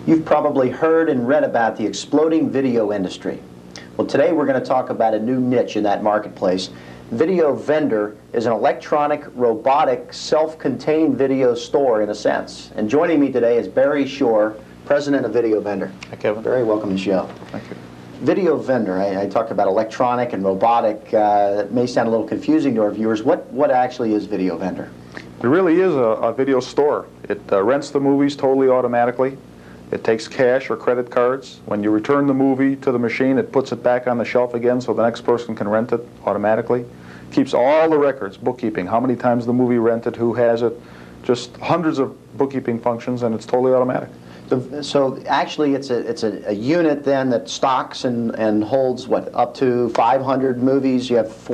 You've probably heard and read about the exploding video industry. Well, today we're going to talk about a new niche in that marketplace. Video Vendor is an electronic, robotic, self-contained video store in a sense. And joining me today is Barry Shore, president of Video Vendor. Hi, Kevin. Barry, welcome to the show. Thank you. Video Vendor, I talked about electronic and robotic. It may sound a little confusing to our viewers. What actually is Video Vendor? It really is a video store. It rents the movies totally automatically. It takes cash or credit cards. When you return the movie to the machine, it puts it back on the shelf again so the next person can rent it automatically. Keeps all the records, bookkeeping, how many times the movie rented, who has it, just hundreds of bookkeeping functions, and it's totally automatic. So actually it's a unit then that stocks and holds what, up to 500 movies? You have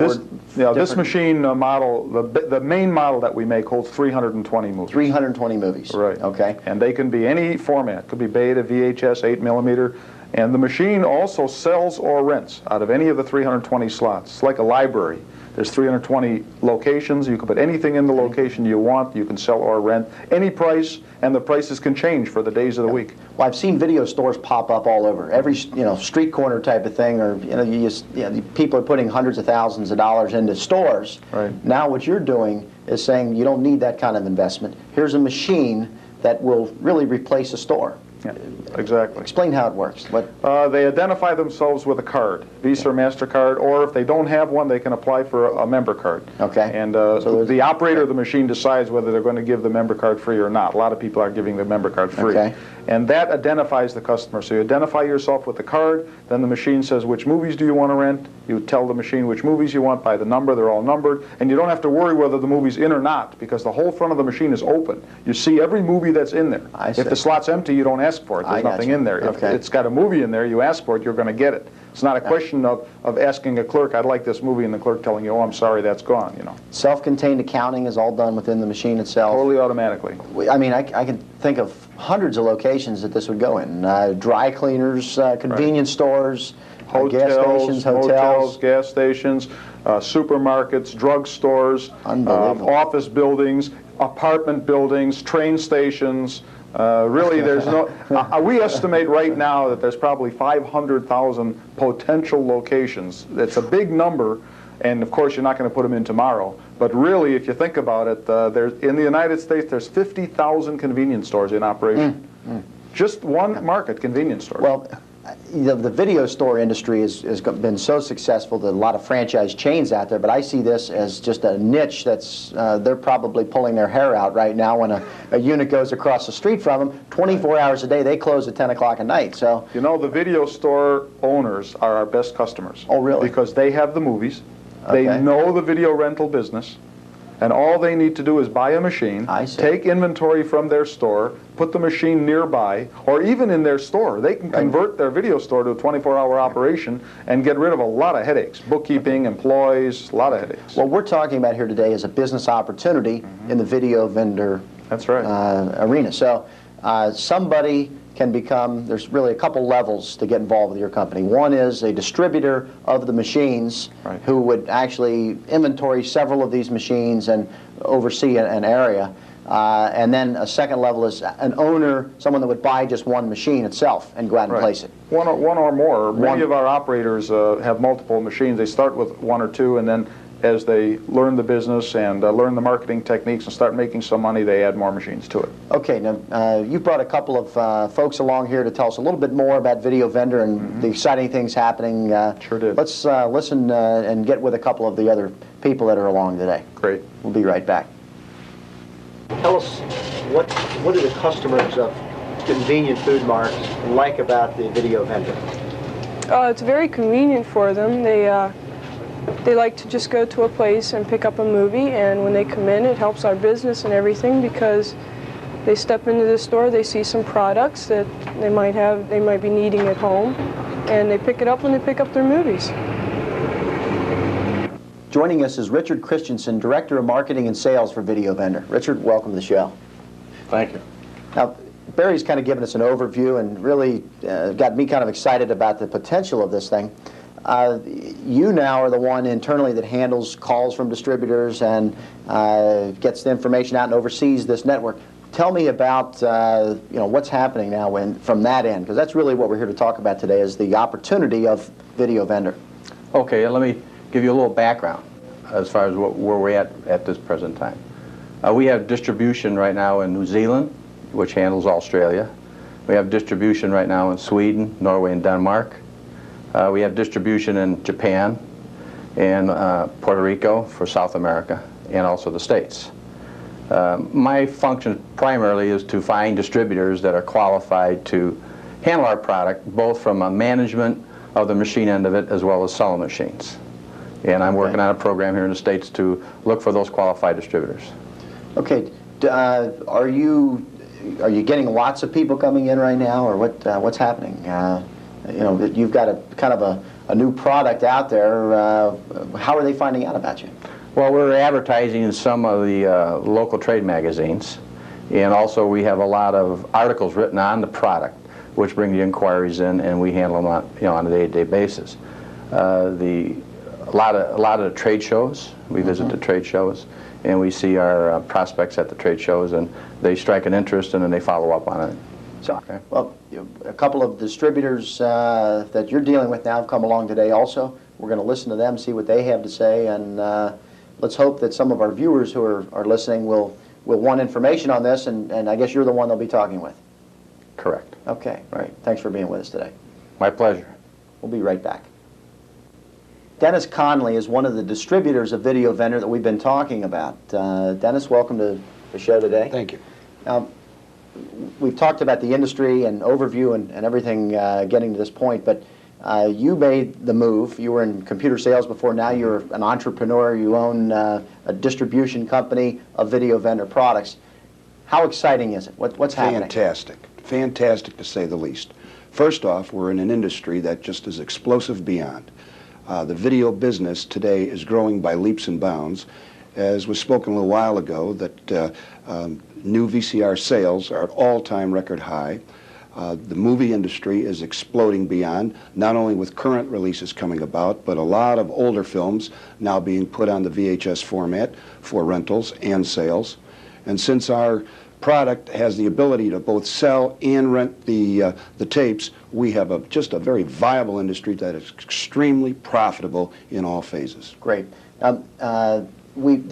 this machine model, the main model that we make holds 320 movies. 320 movies. Right. Okay. And they can be any format. Could be Beta, VHS, 8mm. And the machine also sells or rents out of any of the 320 slots. It's like a library. There's 320 locations. You can put anything in the location you want. You can sell or rent any price, and the prices can change for the days of the week. Well, I've seen video stores pop up all over. Every street corner type of thing, or people are putting hundreds of thousands of dollars into stores. Right. Now what you're doing is saying you don't need that kind of investment. Here's a machine that will really replace a store. Yeah, exactly. Explain how it works. They identify themselves with a card, Visa or MasterCard, or if they don't have one, they can apply for a member card. Okay. And so the operator of the machine decides whether they're going to give the member card free or not. A lot of people are giving the member card free. Okay. And that identifies the customer. So you identify yourself with the card, then the machine says which movies do you want to rent. You tell the machine which movies you want by the number, they're all numbered, and you don't have to worry whether the movie's in or not because the whole front of the machine is open. You see every movie that's in there. I see. If the slot's empty, you don't ask for it. There's nothing in there. If it's got a movie in there, you ask for it, you're going to get it. It's not a question of asking a clerk, I'd like this movie, and the clerk telling you, oh, I'm sorry, that's gone, Self-contained accounting is all done within the machine itself? Totally automatically. I mean, I can think of hundreds of locations that this would go in. Dry cleaners, convenience stores, Hotels, gas stations, motels, gas stations, supermarkets, drug stores, office buildings, apartment buildings, train stations. Really, there's no. We estimate right now that there's probably 500,000 potential locations. It's a big number, and of course, you're not going to put them in tomorrow. But really, if you think about it, in the United States, there's 50,000 convenience stores in operation. Just one market, convenience stores. Well, the video store industry has been so successful that a lot of franchise chains out there, but I see this as just a niche that's, they're probably pulling their hair out right now when a unit goes across the street from them. 24 hours a day, they close at 10 o'clock at night. So the video store owners are our best customers. Oh, really? Because they have the movies, Okay. they know the video rental business, and all they need to do is buy a machine, take inventory from their store, put the machine nearby, or even in their store. They can convert their video store to a 24-hour operation and get rid of a lot of headaches. Bookkeeping, employees, a lot of headaches. What we're talking about here today is a business opportunity in the video vendor arena. So somebody can become, there's really a couple levels to get involved with your company. One is a distributor of the machines who would actually inventory several of these machines and oversee an area. And then a second level is an owner, someone that would buy just one machine itself and go out and place it. One or more. Many of our operators have multiple machines. They start with one or two, and then as they learn the business and learn the marketing techniques and start making some money, they add more machines to it. Okay, now you brought a couple of folks along here to tell us a little bit more about Video Vendor and the exciting things happening. Sure did. Let's listen and get with a couple of the other people that are along today. Great. We'll be right back. Tell us, what do the customers of Convenient Food Marts like about the Video Vendor? It's very convenient for them. They like to just go to a place and pick up a movie, and when they come in, it helps our business and everything because they step into the store, they see some products that they might be needing at home, and they pick it up when they pick up their movies. Joining us is Richard Christensen, Director of Marketing and Sales for Video Vendor. Richard, welcome to the show. Thank you. Now, Barry's kind of given us an overview and really got me kind of excited about the potential of this thing. You now are the one internally that handles calls from distributors and gets the information out and oversees this network. tell me about you know, what's happening now from that end, because that's really what we're here to talk about today, is the opportunity of Video Vendor. Okay, let me give you a little background as far as where we're at this present time. We have distribution right now in New Zealand, which handles Australia. We have distribution right now in Sweden, Norway, and Denmark. We have distribution in Japan and Puerto Rico for South America, and also the States. My function primarily is to find distributors that are qualified to handle our product, both from a management of the machine end of it as well as selling machines. And I'm working on a program here in the States to look for those qualified distributors. Okay, are you getting lots of people coming in right now, or what's happening? You know, you've got a kind of a new product out there. How are they finding out about you? Well, we're advertising in some of the local trade magazines, and also we have a lot of articles written on the product, which bring the inquiries in, and we handle them on, you know, on a day-to-day basis. A lot of the trade shows, we visit the trade shows, and we see our prospects at the trade shows, and they strike an interest, and then they follow up on it. So, okay. Well, a couple of distributors that you're dealing with now have come along today also. We're going to listen to them, see what they have to say, and let's hope that some of our viewers who are listening will want information on this, and I guess you're the one they'll be talking with. Correct. Okay, right. Thanks for being with us today. My pleasure. We'll be right back. Dennis Conley is one of the distributors of Video Vendor that we've been talking about. Dennis, welcome to the show today. Thank you. Now, we've talked about the industry and overview and everything getting to this point, but you made the move. You were in computer sales before. Now you're an entrepreneur. You own a distribution company of Video Vendor products. How exciting is it? What's happening? Fantastic. Fantastic, to say the least. First off, we're in an industry that just is explosive beyond. The video business today is growing by leaps and bounds. As was spoken a little while ago, that new VCR sales are at all-time record high. The movie industry is exploding beyond, not only with current releases coming about, but a lot of older films now being put on the VHS format for rentals and sales. And since our product has the ability to both sell and rent the tapes, we have just a very viable industry that is extremely profitable in all phases. Great. There are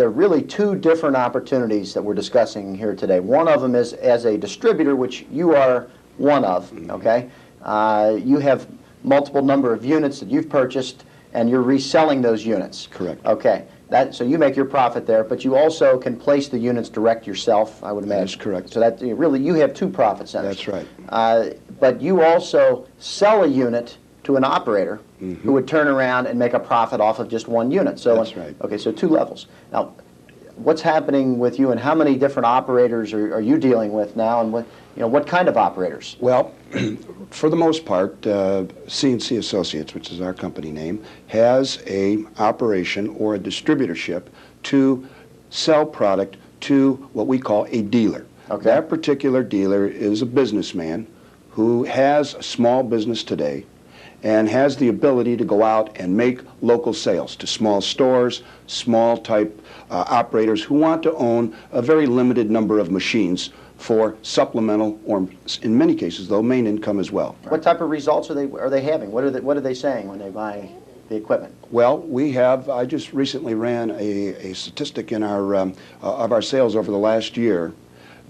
really two different opportunities that we're discussing here today. One of them is as a distributor, which you are one of, okay? You have multiple number of units that you've purchased, and you're reselling those units. Correct. Okay. So you make your profit there, but you also can place the units direct yourself, I would imagine. That's correct. So that really, you have two profit centers. That's right. But you also sell a unit to an operator who would turn around and make a profit off of just one unit. So that's right. Okay, so two levels. Now, what's happening with you, and how many different operators are you dealing with now, and what kind of operators? Well, for the most part, CNC Associates, which is our company name, has a operation or a distributorship to sell product to what we call a dealer. Okay. That particular dealer is a businessman who has a small business today and has the ability to go out and make local sales to small stores, small type operators who want to own a very limited number of machines for supplemental, or in many cases, though, main income as well. What type of results are they having? What are they saying when they buy the equipment? Well, I just recently ran a statistic in our of our sales over the last year.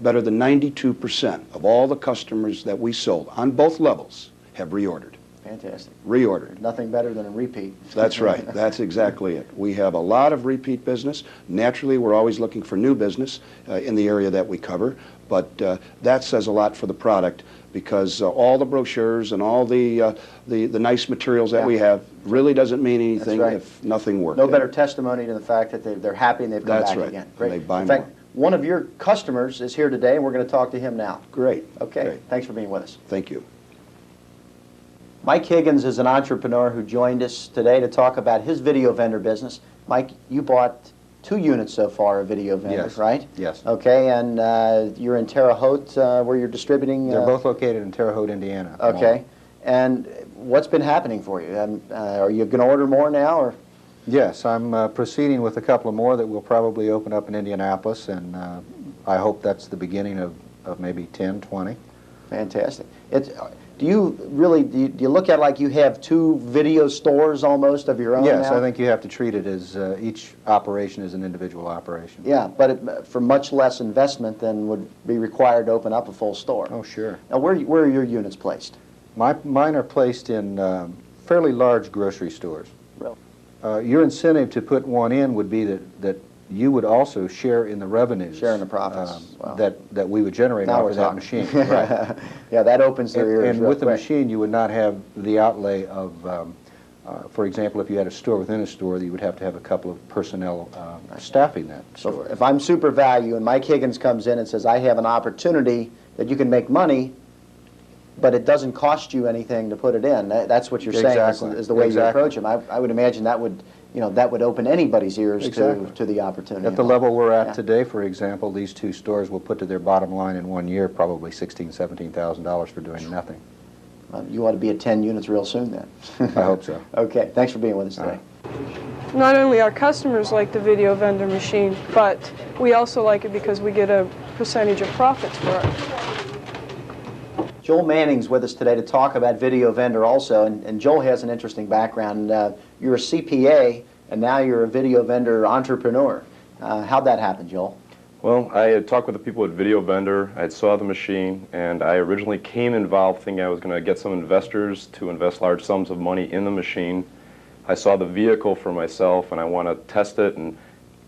Better than 92% of all the customers that we sold on both levels have reordered. Fantastic. Reordered. Nothing better than a repeat. That's right. That's exactly it. We have a lot of repeat business. Naturally, we're always looking for new business in the area that we cover, but that says a lot for the product, because all the brochures and all the nice materials that we have really doesn't mean anything if nothing works. No better testimony to the fact that they're happy and they've come back again. Great. And they buy in fact, more. One of your customers is here today, and we're going to talk to him now. Great. Okay. Great. Thanks for being with us. Thank you. Mike Higgins is an entrepreneur who joined us today to talk about his Video Vendor business. Mike, you bought 2 units so far of Video Vendors, right? Yes. Okay, and you're in Terre Haute where you're distributing? They're both located in Terre Haute, Indiana. Okay. And what's been happening for you? Are you going to order more now, or? Yes, I'm proceeding with a couple of more that will probably open up in Indianapolis, and I hope that's the beginning of maybe 10, 20. Fantastic. Do you really, do you look at it like you have two video stores almost of your own Yes, now? I think you have to treat it as each operation is an individual operation. Yeah, but for much less investment than would be required to open up a full store. Oh, sure. Now, where are your units placed? Mine are placed in fairly large grocery stores. Really? Your incentive to put one in would be that you would also share in the revenues. Share in the profits. Wow. that we would generate Now off we're of that talking. machine. Right. Yeah, that opens their ears And real with the quick. machine, you would not have the outlay of, for example, if you had a store within a store, you would have to have a couple of personnel staffing that So store. if I'm Super Value and Mike Higgins comes in and says, I have an opportunity that you can make money, but it doesn't cost you anything to put it in, that's what you're saying Exactly. is the way you Exactly. approach them. I would imagine that would, that would open anybody's ears Exactly. to the opportunity. At the level we're at Yeah. today, for example, these two stores will put to their bottom line in 1 year probably $16,000, $17,000 for doing nothing. You ought to be at 10 units real soon then. I hope so. Okay, thanks for being with us today. Not only our customers like the video vendor machine, but we also like it because we get a percentage of profits for it. Joel Manning's with us today to talk about Video Vendor also, and Joel has an interesting background. You're a CPA, and now you're a Video Vendor entrepreneur. How'd that happen, Joel? Well, I had talked with the people at Video Vendor, I saw the machine, and I originally came involved thinking I was going to get some investors to invest large sums of money in the machine. I saw the vehicle for myself, and I want to test it and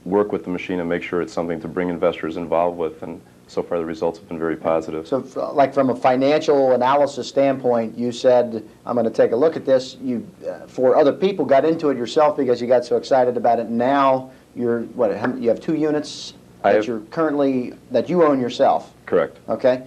work with the machine and make sure it's something to bring investors involved with, and so far the results have been very positive. So, like from a financial analysis standpoint, you said, I'm going to take a look at this. You, for other people, got into it yourself because you got so excited about it. Now, you have 2 units that you own yourself. Correct. Okay,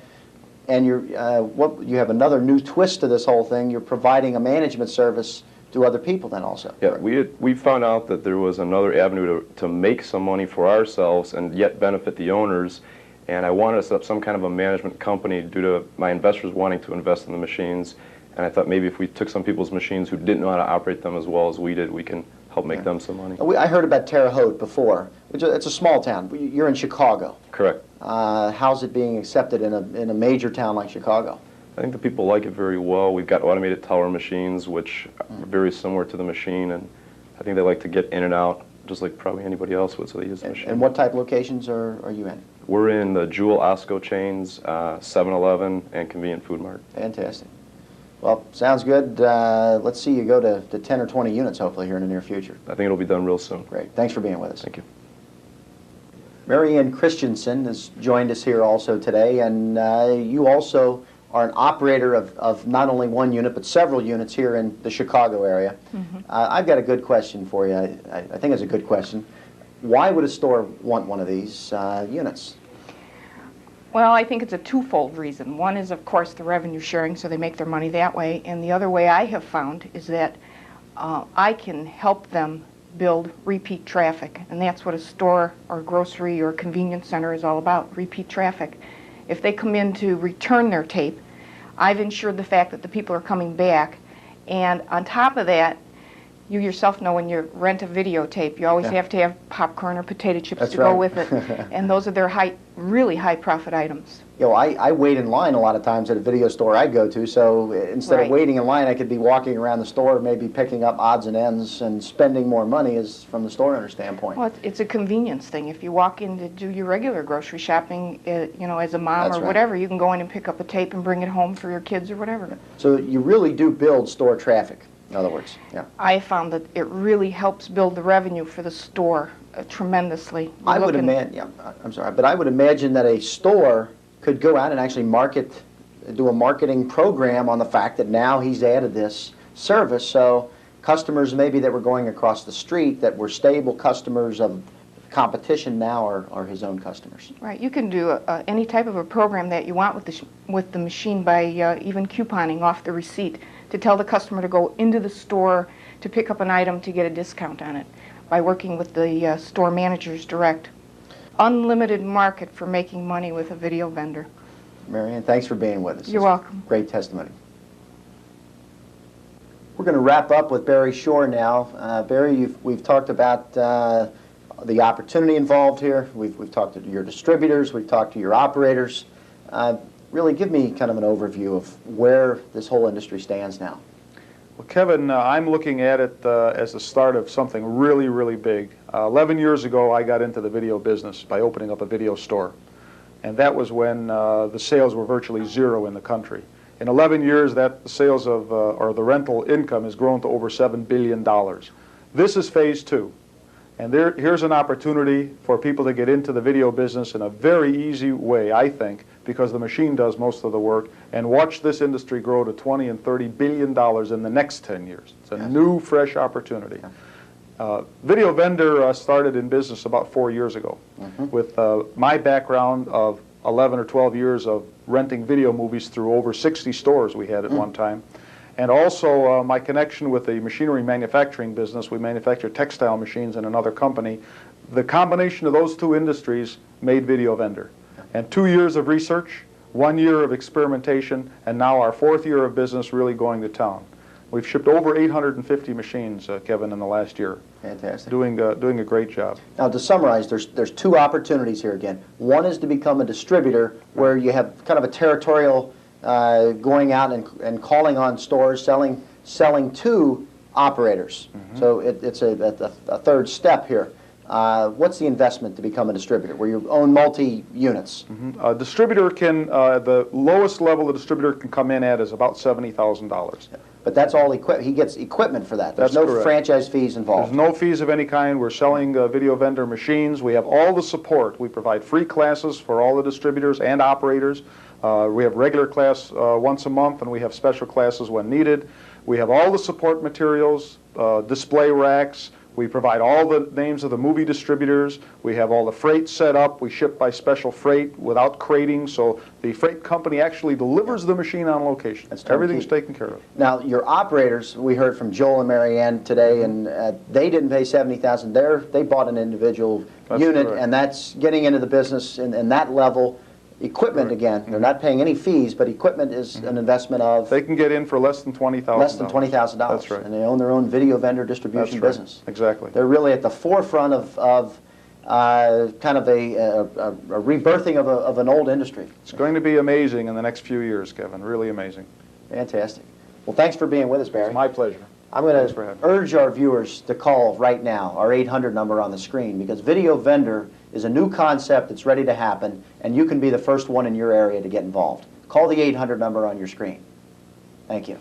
and you have another new twist to this whole thing. You're providing a management service to other people then also. Yeah, we found out that there was another avenue to make some money for ourselves and yet benefit the owners, and I wanted to set up some kind of a management company due to my investors wanting to invest in the machines, and I thought maybe if we took some people's machines who didn't know how to operate them as well as we did, we can help make them some money. I heard about Terre Haute before, which it's a small town. You're in Chicago. Correct. How's it being accepted in a major town like Chicago? I think the people like it very well. We've got automated teller machines, which are very similar to the machine, and I think they like to get in and out, just like probably anybody else would, so they use the machine. And what type of locations are you in? We're in the Jewel Osco chains, 7-Eleven, and Convenient Food Mart. Fantastic. Well, sounds good. Let's see you go to 10 or 20 units hopefully here in the near future. I think it'll be done real soon. Great. Thanks for being with us. Thank you. Mary Ann Christensen has joined us here also today, and you also are an operator of not only one unit but several units here in the Chicago area. I've got a good question for you. I think it's a good question. Why would a store want one of these units? Well, I think it's a twofold reason. One is, of course, the revenue sharing, so they make their money that way. And the other way I have found is that I can help them build repeat traffic. And that's what a store or grocery or convenience center is all about, repeat traffic. If they come in to return their tape, I've ensured the fact that the people are coming back. And on top of that, you yourself know when you rent a videotape, you always have to have popcorn or potato chips to go with it. And those are their really high profit items. You know, I wait in line a lot of times at a video store I go to, so instead of waiting in line, I could be walking around the store, maybe picking up odds and ends and spending more money as from the store owner standpoint. Well, it's a convenience thing. If you walk in to do your regular grocery shopping, you know, as a mom That's or whatever, you can go in and pick up a tape and bring it home for your kids or whatever. So you really do build store traffic, in other words. Yeah. I found that it really helps build the revenue for the store tremendously. I would imagine, yeah, I'm sorry, but I would imagine that a store could go out and actually do a marketing program on the fact that now he's added this service, so customers maybe that were going across the street that were stable customers of competition now are his own customers. Right. You can do any type of a program that you want with the machine by even couponing off the receipt to tell the customer to go into the store to pick up an item to get a discount on it by working with the store managers direct. Unlimited market for making money with a video vendor. Marianne, thanks for being with us. You're welcome. Great testimony. We're going to wrap up with Barry Shore now. Barry, we've talked about the opportunity involved here. We've talked to your distributors, we've talked to your operators. Really give me kind of an overview of where this whole industry stands now. Well, Kevin, I'm looking at it as the start of something really, really big. 11 years ago, I got into the video business by opening up a video store. And that was when the sales were virtually zero in the country. In 11 years, the sales of, or the rental income has grown to over $7 billion. This is phase 2. And here's an opportunity for people to get into the video business in a very easy way, I think, because the machine does most of the work, and watch this industry grow to $20 and $30 billion in the next 10 years. It's a new, fresh opportunity. Video Vendor started in business about 4 years ago with my background of 11 or 12 years of renting video movies through over 60 stores we had at one time. And also my connection with the machinery manufacturing business. We manufacture textile machines in another company. The combination of those two industries made Video Vendor. And 2 years of research, 1 year of experimentation, and now our 4th year of business really going to town. We've shipped over 850 machines, Kevin, in the last year. Fantastic. Doing a great job. Now, to summarize, there's 2 opportunities here again. One is to become a distributor, where you have kind of a territorial going out and calling on stores, selling to operators. So it's a third step here. What's the investment to become a distributor, where you own multi-units? A distributor can, the lowest level a distributor can come in at is about $70,000. But that's all he gets equipment for that. There's That's no correct. franchise fees involved. There's no fees of any kind. We're selling Video Vendor machines. We have all the support. We provide free classes for all the distributors and operators. We have regular class once a month, and we have special classes when needed. We have all the support materials, display racks. We provide all the names of the movie distributors. We have all the freight set up. We ship by special freight without crating, so the freight company actually delivers the machine on location. Everything's taken care of. Now, your operators, we heard from Joel and Marianne today, and they didn't pay $70,000. They bought an individual unit, correct. and that's getting into the business in that level. Equipment, again, they're not paying any fees, but equipment is an investment of They can get in for less than $20,000. less than $20,000. That's right. And they own their own video vendor distribution That's right. business. Exactly. They're really at the forefront of kind of a rebirthing of an old industry. It's going to be amazing in the next few years, Kevin. Really amazing. Fantastic. Well, thanks for being with us, Barry. It's my pleasure. I'm going Thanks for to having me. urge our viewers to call right now, our 800 number on the screen, because Video Vendor is a new concept that's ready to happen, and you can be the first one in your area to get involved. Call the 800 number on your screen. Thank you.